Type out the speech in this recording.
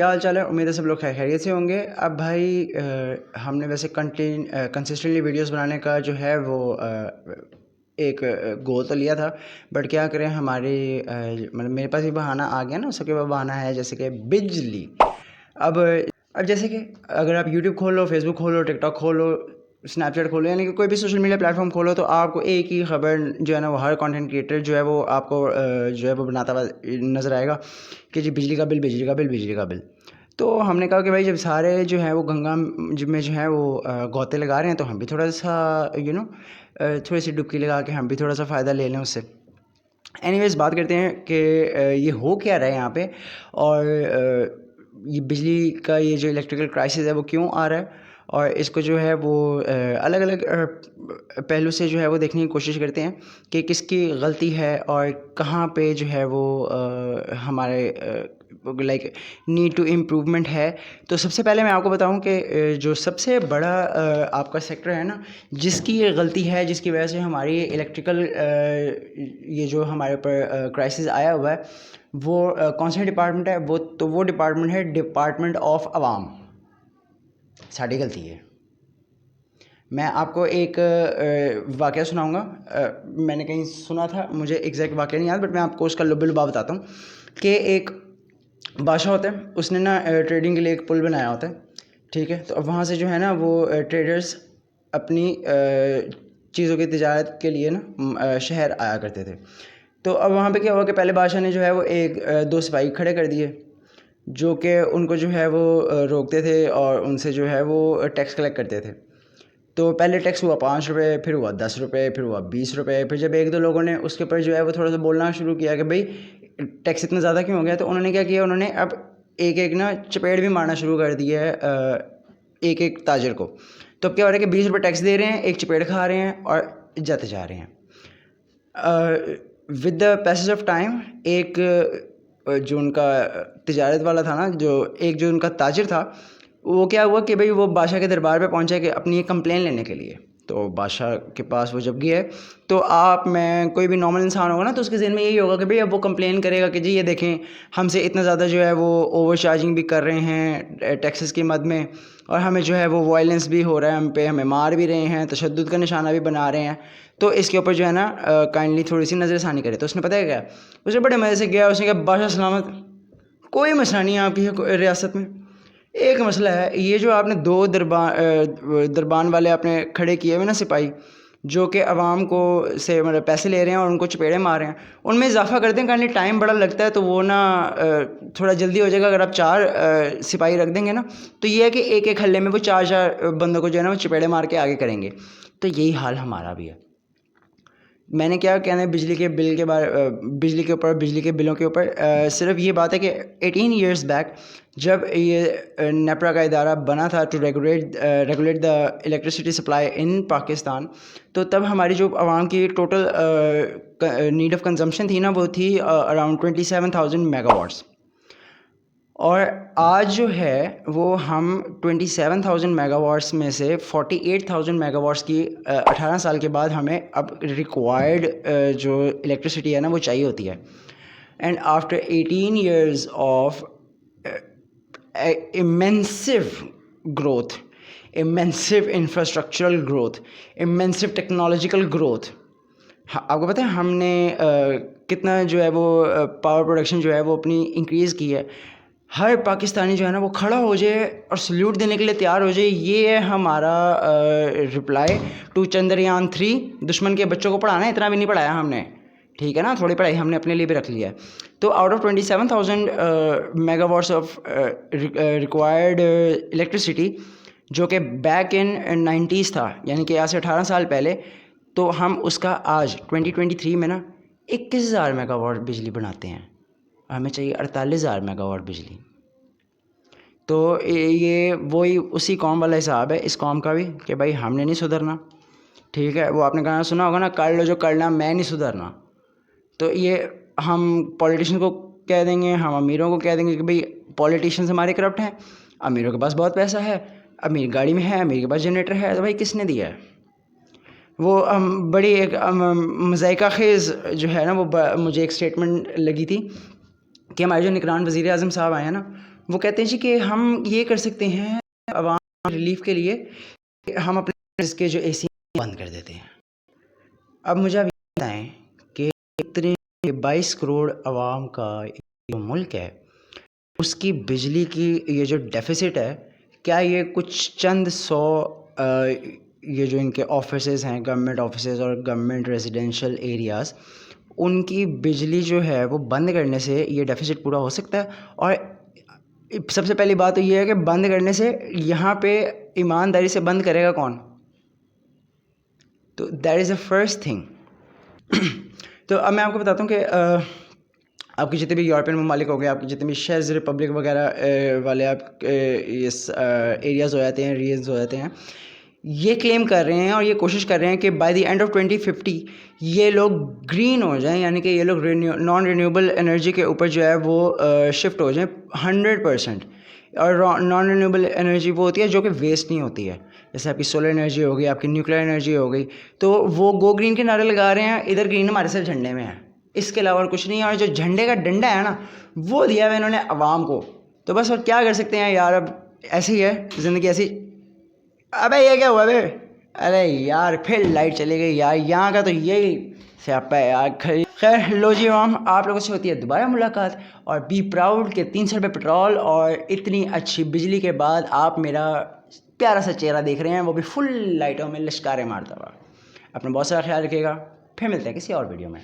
کیا حال چال ہے؟ امید ہے سب لوگ خیریت سے ہوں گے. اب بھائی ہم نے ویسے کنسسٹنٹلی ویڈیوز بنانے کا جو ہے وہ ایک گول تو لیا تھا, بٹ کیا کریں ہماری مطلب میرے پاس بھی بہانہ آ گیا نا, سب کے پاس بہانہ ہے جیسے کہ بجلی. اب جیسے کہ اگر آپ یوٹیوب کھولو, فیس بک کھولو, ٹک ٹاک کھولو, اسنیپ چیٹ کھولو, یعنی کہ کوئی بھی سوشل میڈیا پلیٹ فارم کھولو تو آپ کو ایک ہی خبر جو ہے نا, وہ ہر کانٹینٹ کریٹر جو ہے وہ آپ کو جو ہے وہ بناتا ہوا نظر آئے گا کہ جی بجلی کا بل, بجلی کا بل, بجلی کا بل. تو ہم نے کہا کہ بھائی جب سارے جو ہیں وہ گنگا جب میں جو ہے وہ غوطے لگا رہے ہیں تو ہم بھی تھوڑا سا تھوڑی سی ڈبکی لگا کے ہم بھی تھوڑا سا فائدہ لے لیں اس سے. اینی ویز بات کرتے ہیں کہ یہ ہو کیا رہا ہے یہاں پہ, اور یہ بجلی کا یہ جو الیکٹریکل کرائسس ہے وہ کیوں آ رہا ہے, اور اس کو جو ہے وہ الگ الگ پہلو سے جو ہے وہ دیکھنے کی کوشش کرتے ہیں کہ کس کی غلطی ہے اور کہاں پہ جو ہے وہ ہمارے لائک نیڈ ٹو امپروومنٹ ہے. تو سب سے پہلے میں آپ کو بتاؤں کہ جو سب سے بڑا آپ کا سیکٹر ہے نا, جس کی یہ غلطی ہے, جس کی وجہ سے ہماری الیکٹریکل یہ جو ہمارے اوپر کرائسس آیا ہوا ہے, وہ کون سا ڈپارٹمنٹ ہے؟ وہ ڈپارٹمنٹ ہے ڈپارٹمنٹ آف عوام. ساری غلطی ہے. میں آپ کو ایک واقعہ سناؤں گا, میں نے کہیں سنا تھا, مجھے ایگزیکٹ واقعہ نہیں یاد, بٹ میں آپ کو اس کا لب لبا بتاتا ہوں کہ ایک بادشاہ ہوتا ہے, اس نے نا ٹریڈنگ کے لیے ایک پل بنایا ہوتا ہے, ٹھیک ہے. تو اب وہاں سے جو ہے نا وہ ٹریڈرز اپنی چیزوں کی تجارت کے لیے نا شہر آیا کرتے تھے. تو اب وہاں پہ کیا ہوا کہ پہلے بادشاہ نے جو ہے وہ دو سپاہی کھڑے کر دیے جو کہ ان کو جو ہے وہ روکتے تھے اور ان سے جو ہے وہ ٹیکس کلیکٹ کرتے تھے. تو پہلے ٹیکس ہوا 5 روپے, پھر ہوا 10 روپے, پھر ہوا 20 روپے. پھر جب ایک دو لوگوں نے اس کے اوپر جو ہے وہ تھوڑا سا بولنا شروع کیا کہ بھائی ٹیکس اتنا زیادہ کیوں ہو گیا, تو انہوں نے کیا کیا, انہوں نے اب ایک ایک نا چپیڑ بھی مارنا شروع کر دی ہے ایک ایک تاجر کو. تو اب کیا ہو رہا ہے کہ 20 روپے ٹیکس دے رہے ہیں, ایک چپیڑ کھا رہے ہیں اور جاتے جا رہے ہیں. With the pieces of time ایک جو ان کا تجارت والا تھا نا, جو ان کا تاجر تھا, وہ کیا ہوا کہ بھائی وہ بادشاہ کے دربار پہ پہنچا کہ اپنی ایک کمپلین لینے کے لیے. تو بادشاہ کے پاس وہ جب گیا ہے, تو آپ میں کوئی بھی نارمل انسان ہوگا نا تو اس کے ذہن میں یہی ہوگا کہ بھئی اب وہ کمپلین کرے گا کہ جی یہ دیکھیں ہم سے اتنا زیادہ جو ہے وہ اوور چارجنگ بھی کر رہے ہیں ٹیکسز کی مد میں, اور ہمیں جو ہے وہ وائلنس بھی ہو رہا ہے ہم پہ, ہمیں مار بھی رہے ہیں, تشدد کا نشانہ بھی بنا رہے ہیں. تو اس کے اوپر جو ہے نا کائنڈلی تھوڑی سی نظر ثانی کرے. تو اس نے پتہ ہے کیا, اس نے بڑے مزے سے گیا, اس نے کہا بادشاہ سلامت, کوئی مسئلہ نہیں ہے آپ کی ریاست میں, ایک مسئلہ ہے, یہ جو آپ نے دو دربان والے آپ نے کھڑے کیے ہوئے نا سپاہی, جو کہ عوام کو سے مطلب پیسے لے رہے ہیں اور ان کو چپیڑے مار رہے ہیں, ان میں اضافہ کر دیں. کہنے ٹائم بڑا لگتا ہے تو وہ نا تھوڑا جلدی ہو جائے گا. اگر آپ 4 سپاہی رکھ دیں گے نا تو یہ ہے کہ ایک ایک حلے میں وہ 4 بندوں کو جو ہے نا وہ چپیڑے مار کے آگے کریں گے. تو یہی حال ہمارا بھی ہے. میں نے کیا کہنا ہے بجلی کے بل کے بجلی کے اوپر, بجلی کے بلوں کے اوپر, صرف یہ بات ہے کہ 18 ایئرس بیک جب یہ نیپرا کا ادارہ بنا تھا to regulate the electricity supply in Pakistan, تو تب ہماری جو عوام کی ٹوٹل نیڈ آف کنزمپشن تھی نا وہ تھی اراؤنڈ 27,000 میگا واٹس, اور آج جو ہے وہ ہم 27,000 میگا واٹس میں سے 48,000 میگا واٹس کی 18 سال کے بعد ہمیں اب ریکوائرڈ جو الیکٹریسٹی ہے نا وہ چاہیے ہوتی ہے. And after 18 years of immensive growth, immensive infrastructural growth, immensive technological growth, آپ کو پتہ ہے ہم نے کتنا جو ہے وہ پاور پروڈکشن جو ہے وہ اپنی انکریز کی ہے. ہر پاکستانی جو ہے نا وہ کھڑا ہو جائے اور سلیوٹ دینے کے لیے تیار ہو جائے. یہ ہے ہمارا رپلائی ٹو چندریان 3. دشمن کے بچوں کو پڑھانا ہے, اتنا بھی نہیں پڑھایا ہم نے, ٹھیک ہے نا, تھوڑی پڑھائی ہم نے اپنے لیے بھی رکھ لیا ہے. تو out of 27,000 mega what's of required electricity جو کہ بیک ان 90s تھا, یعنی کہ آج سے 18 سال پہلے, تو ہم اس کا آج 2023 میں نا 21,000 میگا واٹ بجلی بناتے ہیں. ہمیں چاہیے 48,000 میگا واٹ بجلی. تو یہ وہی اسی قوم والا حساب ہے اس قوم کا بھی کہ بھائی ہم نے نہیں سدھرنا, ٹھیک ہے. وہ آپ نے گانا سنا ہوگا نا, کر لو جو کرنا میں نہیں سدھرنا. تو یہ ہم پولیٹیشین کو کہہ دیں گے, ہم امیروں کو کہہ دیں گے کہ بھئی پولیٹیشینز ہمارے کرپٹ ہیں, امیروں کے پاس بہت پیسہ ہے, امیر گاڑی میں ہے, امیر کے پاس جنریٹر ہے, تو بھائی کس نے دیا ہے؟ وہ بڑی ایک مذائقہ خیز جو ہے نا وہ مجھے ایک اسٹیٹمنٹ لگی تھی کہ ہمارے جو نگران وزیر اعظم صاحب آئے ہیں نا, وہ کہتے ہیں جی کہ ہم یہ کر سکتے ہیں عوام ریلیف کے لیے کہ ہم اپنے اس کے جو اے سی بند کر دیتے ہیں. اب مجھے آپ یہ بتائیں کہ اتنے 22 کروڑ عوام کا جو ملک ہے اس کی بجلی کی یہ جو ڈیفیسٹ ہے، کیا یہ کچھ چند سو یہ جو ان کے آفیسز ہیں، گورنمنٹ آفیسز اور گورنمنٹ ریزیڈینشیل ایریاز، ان کی بجلی جو ہے وہ بند کرنے سے یہ ڈیفیسٹ پورا ہو سکتا ہے؟ اور سب سے پہلی بات تو یہ ہے کہ بند کرنے سے یہاں پہ ایمانداری سے بند کرے گا کون؟ تو that is a first thing. تو اب میں آپ کو بتاتا ہوں کہ آپ کے جتنے بھی یورپین ممالک ہو گئے، آپ کے جتنے بھی شیز ریپبلک وغیرہ والے آپ اس ایریاز ہو جاتے ہیں، ریجنز ہو جاتے ہیں، یہ کلیم کر رہے ہیں اور یہ کوشش کر رہے ہیں کہ بائی دی اینڈ آف 2050 یہ لوگ گرین ہو جائیں، یعنی کہ یہ لوگ نان رینیوبل انرجی کے اوپر جو ہے وہ شفٹ ہو جائیں 100%. اور نان رینیوبل انرجی وہ ہوتی ہے جو کہ ویسٹ نہیں ہوتی ہے، جیسے آپ کی سولر انرجی ہو گئی، آپ کی نیوکلیر انرجی ہو گئی. تو وہ گو گرین کے نعرے لگا رہے ہیں، ادھر گرین ہمارے ساتھ جھنڈے میں ہے، اس کے علاوہ اور کچھ نہیں ہے. اور جو جھنڈے کا ڈنڈا ہے نا وہ دیا ہے انہوں نے عوام کو. تو بس اور کیا کر سکتے ہیں یار، اب ایسے ہی ہے زندگی ایسی. ابے یہ کیا ہوا بے؟ ارے یار پھر لائٹ چلی گئی یار، یہاں کا تو یہی سیاپا ہے یار. خیر لو جی عوام، آپ لوگوں سے ہوتی ہے دوبارہ ملاقات، اور بی پراؤڈ کہ 300 روپے پٹرول اور اتنی اچھی بجلی کے بعد آپ میرا پیارا سا چہرہ دیکھ رہے ہیں، وہ بھی فل لائٹوں میں لشکاریں مارتا ہوا. اپنا بہت سارا خیال رکھیے گا، پھر ملتے ہیں کسی اور ویڈیو میں.